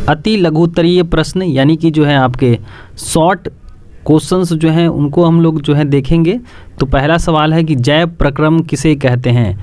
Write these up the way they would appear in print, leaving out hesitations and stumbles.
अति लघुत्तरीय प्रश्न यानी कि जो है आपके शॉर्ट क्वेश्चंस जो हैं उनको हम लोग जो है देखेंगे। तो पहला सवाल है कि जैव प्रक्रम किसे कहते हैं।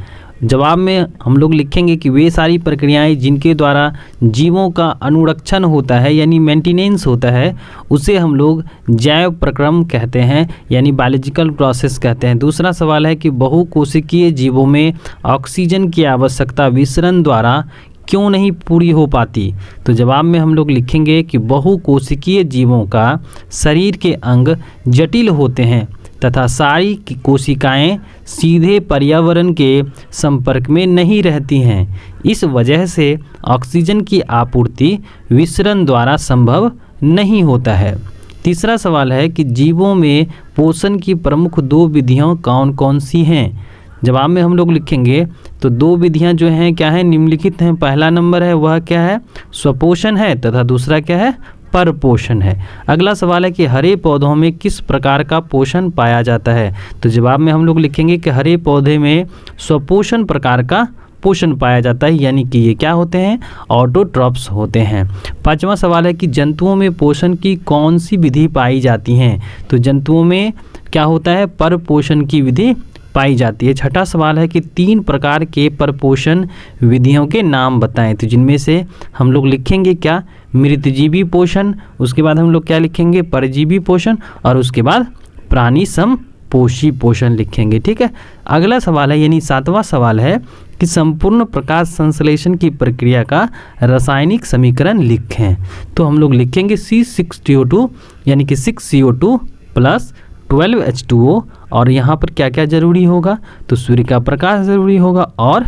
जवाब में हम लोग लिखेंगे कि वे सारी प्रक्रियाएं जिनके द्वारा जीवों का अनुरक्षण होता है यानी मेंटेनेंस होता है उसे हम लोग जैव प्रक्रम कहते हैं यानी बायोलॉजिकल प्रोसेस कहते हैं। दूसरा सवाल है कि बहुकोशिकीय जीवों में ऑक्सीजन की आवश्यकता विसरण द्वारा क्यों नहीं पूरी हो पाती। तो जवाब में हम लोग लिखेंगे कि बहुकोशिकीय जीवों का शरीर के अंग जटिल होते हैं तथा सारी कोशिकाएं सीधे पर्यावरण के संपर्क में नहीं रहती हैं। इस वजह से ऑक्सीजन की आपूर्ति विसरण द्वारा संभव नहीं होता है। तीसरा सवाल है कि जीवों में पोषण की प्रमुख 2 विधियां कौन कौन सी हैं। जवाब में हम लोग लिखेंगे तो 2 विधियां जो हैं क्या है, निम्नलिखित हैं। पहला नंबर है वह क्या है, स्वपोषण है तथा दूसरा क्या है, परपोषण है। अगला सवाल है कि हरे पौधों में किस प्रकार का पोषण पाया जाता है। तो जवाब में हम लोग लिखेंगे कि हरे पौधे में स्वपोषण प्रकार का पोषण पाया जाता है यानी कि ये क्या होते हैं, ऑटोट्रॉप्स होते हैं। पांचवा सवाल है कि जंतुओं में पोषण की कौन सी विधि पाई जाती हैं। तो जंतुओं में क्या होता है, परपोषण की विधि पाई जाती है। छठा सवाल है कि 3 प्रकार के परपोषण विधियों के नाम बताएं। तो जिनमें से हम लोग लिखेंगे क्या, मृतजीवी पोषण, उसके बाद हम लोग क्या लिखेंगे, परजीवी पोषण और उसके बाद प्राणी समपोषी पोषण लिखेंगे। ठीक है। अगला सवाल है यानी 7वां सवाल है कि संपूर्ण प्रकाश संश्लेषण की प्रक्रिया का रासायनिक समीकरण लिखें। तो हम लोग लिखेंगे C6CO2 यानी कि 6CO2 प्लस 12H2O और यहाँ पर क्या क्या जरूरी होगा, तो सूर्य का प्रकाश जरूरी होगा और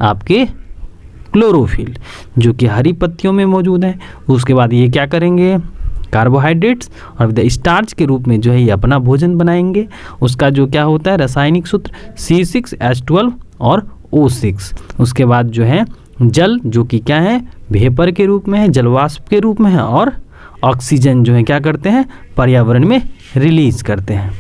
आपके क्लोरोफिल जो कि हरी पत्तियों में मौजूद है। उसके बाद ये क्या करेंगे, कार्बोहाइड्रेट्स और विद स्टार्च के रूप में जो है ये अपना भोजन बनाएंगे। उसका जो क्या होता है रासायनिक सूत्र C6H12 और O6। उसके बाद जो है जल जो कि क्या है, वेपर के रूप में है, जलवाष्प के रूप में है और ऑक्सीजन जो है क्या करते हैं, पर्यावरण में रिलीज करते हैं।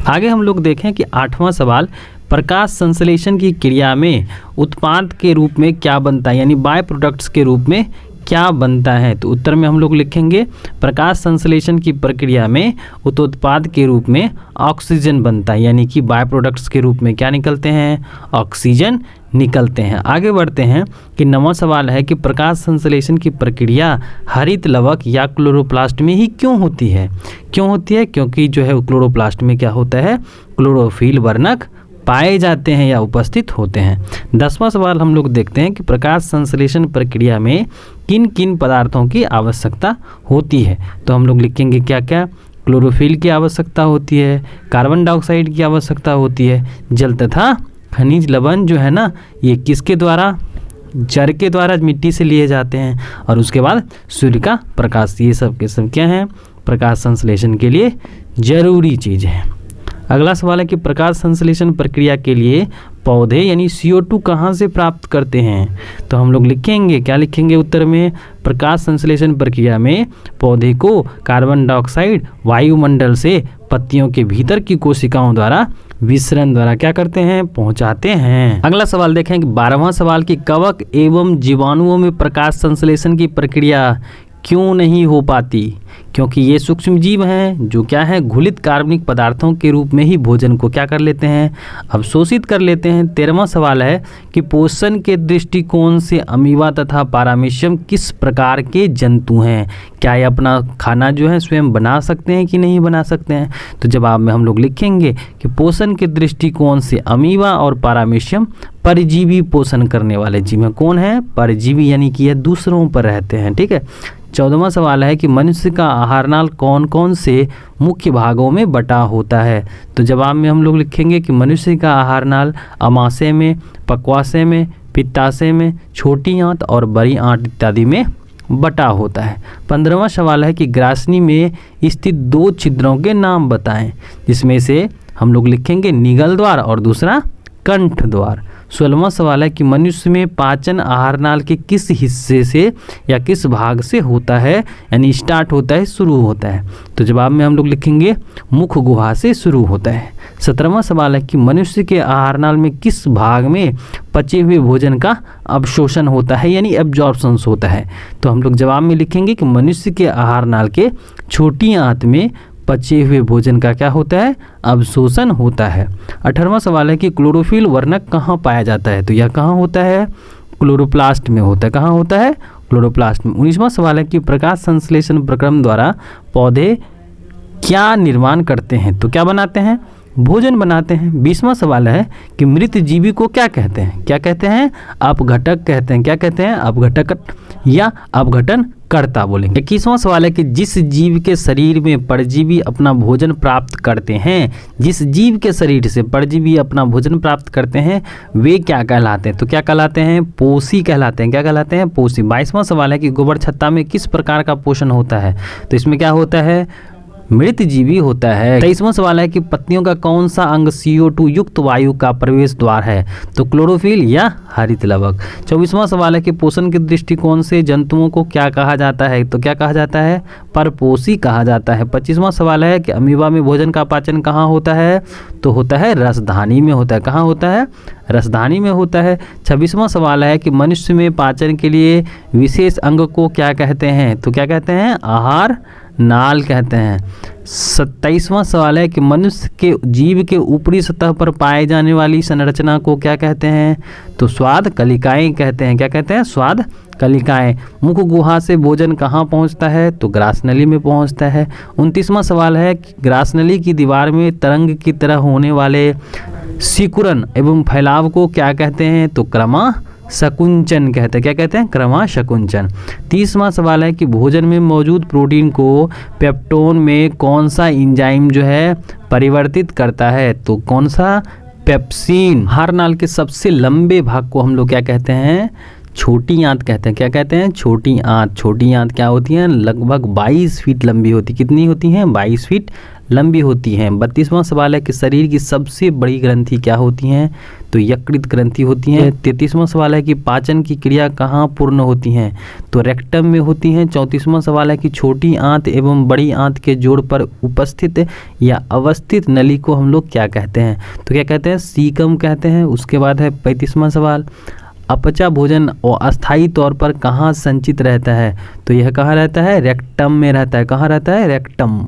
आगे हम लोग देखें कि 8वां सवाल, प्रकाश संश्लेषण की क्रिया में उत्पाद के रूप में क्या बनता है यानी बाय प्रोडक्ट्स के रूप में क्या बनता है। तो उत्तर में हम लोग लिखेंगे प्रकाश संश्लेषण की प्रक्रिया में उत्पाद के रूप में ऑक्सीजन बनता है यानी कि बाय प्रोडक्ट्स के रूप में क्या निकलते हैं, ऑक्सीजन निकलते हैं। आगे बढ़ते हैं कि 9वां सवाल है कि प्रकाश संश्लेषण की प्रक्रिया हरित लवक या क्लोरोप्लास्ट में ही क्यों होती है। क्यों होती है, क्योंकि जो है क्लोरोप्लास्ट में क्या होता है, क्लोरोफिल वर्णक पाए जाते हैं या उपस्थित होते हैं। 10वां सवाल हम लोग देखते हैं कि प्रकाश संश्लेषण प्रक्रिया में किन किन पदार्थों की आवश्यकता होती है। तो हम लोग लिखेंगे क्या क्या, क्लोरोफिल की आवश्यकता होती है, कार्बन डाइऑक्साइड की आवश्यकता होती है, जल तथा खनिज लवण जो है ना ये किसके द्वारा, जड़ के द्वारा मिट्टी से लिए जाते हैं और उसके बाद सूर्य का प्रकाश। ये सब के सब क्या हैं, प्रकाश संश्लेषण के लिए जरूरी चीज़ है। अगला सवाल है कि प्रकाश संश्लेषण प्रक्रिया के लिए पौधे यानी CO2 कहाँ से प्राप्त करते हैं। तो हम लोग लिखेंगे क्या लिखेंगे उत्तर में, प्रकाश संश्लेषण प्रक्रिया में पौधे को कार्बन डाइऑक्साइड वायुमंडल से पत्तियों के भीतर की कोशिकाओं द्वारा विसरण द्वारा क्या करते हैं, पहुंचाते हैं। अगला सवाल देखें कि 12वां सवाल की कवक एवं जीवाणुओं में प्रकाश संश्लेषण की प्रक्रिया क्यों नहीं हो पाती। क्योंकि ये सूक्ष्म जीव हैं जो क्या है, घुलित कार्बनिक पदार्थों के रूप में ही भोजन को क्या कर लेते हैं, अवशोषित कर लेते हैं। 13वां सवाल है कि पोषण के दृष्टिकोण से अमीबा तथा पारामीशियम किस प्रकार के जंतु हैं। क्या ये अपना खाना जो है स्वयं बना सकते हैं कि नहीं बना सकते हैं। तो जवाब में हम लोग लिखेंगे कि पोषण के दृष्टिकोण से अमीबा और पारामीशियम परजीवी पोषण करने वाले जीव हैं। कौन है, परजीवी यानी कि यह दूसरों पर रहते हैं। ठीक है। 14वां सवाल है कि मनुष्य का आहारनाल कौन कौन से मुख्य भागों में बटा होता है। तो जवाब में हम लोग लिखेंगे कि मनुष्य का आहारनाल अमाशय में, पक्वाशय में, पित्ताशय में, छोटी आंत और बड़ी आंत इत्यादि में बटा होता है। 15वां सवाल है कि ग्रासनी में स्थित 2 छिद्रों के नाम बताएं, जिसमें से हम लोग लिखेंगे निगल द्वार और दूसरा कंठ द्वार। 16वां सवाल है कि मनुष्य में पाचन आहार नाल के किस हिस्से से या किस भाग से होता है, यानी स्टार्ट होता है, शुरू होता है। तो जवाब में हम लोग लिखेंगे मुख गुहा से शुरू होता है। 17वां सवाल है कि मनुष्य के आहार नाल में किस भाग में पचे हुए भोजन का अवशोषण होता है, यानी एब्जॉर्प्शन होता है। तो हम लोग जवाब में लिखेंगे कि मनुष्य के आहार नाल के छोटी आंत में पचे हुए भोजन का क्या होता है, अवशोषण होता है। 18वां सवाल है कि क्लोरोफिल वर्णक कहाँ पाया जाता है, तो यह कहाँ होता है, क्लोरोप्लास्ट में होता है। कहाँ होता है, क्लोरोप्लास्ट में। 19वां सवाल है कि प्रकाश संश्लेषण प्रक्रम द्वारा पौधे क्या निर्माण करते हैं, तो क्या बनाते हैं, भोजन बनाते हैं। 20वां सवाल है कि मृत जीवी को क्या कहते हैं, क्या कहते हैं, अपघटक कहते हैं। क्या कहते हैं, अपघटक या अपघटन कर्ता बोलेंगे। 21वां सवाल है कि जिस जीव के शरीर में परजीवी अपना भोजन प्राप्त करते हैं, जिस जीव के शरीर से परजीवी अपना भोजन प्राप्त करते हैं वे क्या कहलाते हैं, तो क्या कहलाते हैं, पोषी कहलाते हैं। क्या कहलाते हैं, पोषी। 22वां सवाल है कि गोबर छत्ता में किस प्रकार का पोषण होता है, तो इसमें क्या होता है, मृत जीवी होता है। 23वां सवाल है कि पत्तियों का कौन सा अंग CO2 युक्त वायु का प्रवेश द्वार है, तो क्लोरोफिल या हरित लवक। 24वां सवाल है कि पोषण के दृष्टिकोण से जंतुओं को क्या कहा जाता है, तो क्या कहा जाता है, परपोषी कहा जाता है। 25वां सवाल है कि अमीबा में भोजन का पाचन कहाँ होता है, तो होता है रसधानी में होता है। कहाँ होता है, रसधानी में होता है। 26वां सवाल है कि मनुष्य में पाचन के लिए विशेष अंग को क्या कहते हैं, तो क्या कहते हैं, आहार नाल कहते हैं। 27वां सवाल है कि मनुष्य के जीव के ऊपरी सतह पर पाए जाने वाली संरचना को क्या कहते हैं, तो स्वाद कलिकाएं कहते हैं। क्या कहते हैं, स्वाद कलिकाएं। मुख गुहा से भोजन कहाँ पहुँचता है, तो ग्रासनली में पहुँचता है। 29वां सवाल है कि ग्रासनली की दीवार में तरंग की तरह होने वाले सिकुड़न एवं फैलाव को क्या कहते हैं, तो क्रमः शकुंचन कहते हैं। क्या कहते हैं, क्रमः शकुंचन। 30वां सवाल है कि भोजन में मौजूद प्रोटीन को पेप्टोन में कौन सा एंजाइम जो है परिवर्तित करता है, तो कौन सा, पेप्सिन। आहार नाल के सबसे लंबे भाग को हम लोग क्या कहते हैं, छोटी आंत कहते हैं। क्या कहते हैं, छोटी आंत। छोटी आंत क्या होती है, लगभग 22 फीट लंबी होती। कितनी होती हैं, 22 फीट लंबी होती हैं। 32वां सवाल है कि शरीर की सबसे बड़ी ग्रंथि क्या होती हैं, तो यकृत ग्रंथि होती हैं। 33वां सवाल है कि पाचन की क्रिया कहाँ पूर्ण होती हैं, तो रेक्टम में होती हैं। 34वां सवाल है कि छोटी आंत एवं बड़ी आंत के जोड़ पर उपस्थित या अवस्थित नली को हम लोग क्या कहते हैं, तो क्या कहते हैं, सीकम कहते हैं। उसके बाद है 35वां सवाल, अपचा भोजन और अस्थायी तौर पर कहाँ संचित रहता है, तो यह कहाँ रहता है, रेक्टम में रहता है। कहाँ रहता है, रेक्टम।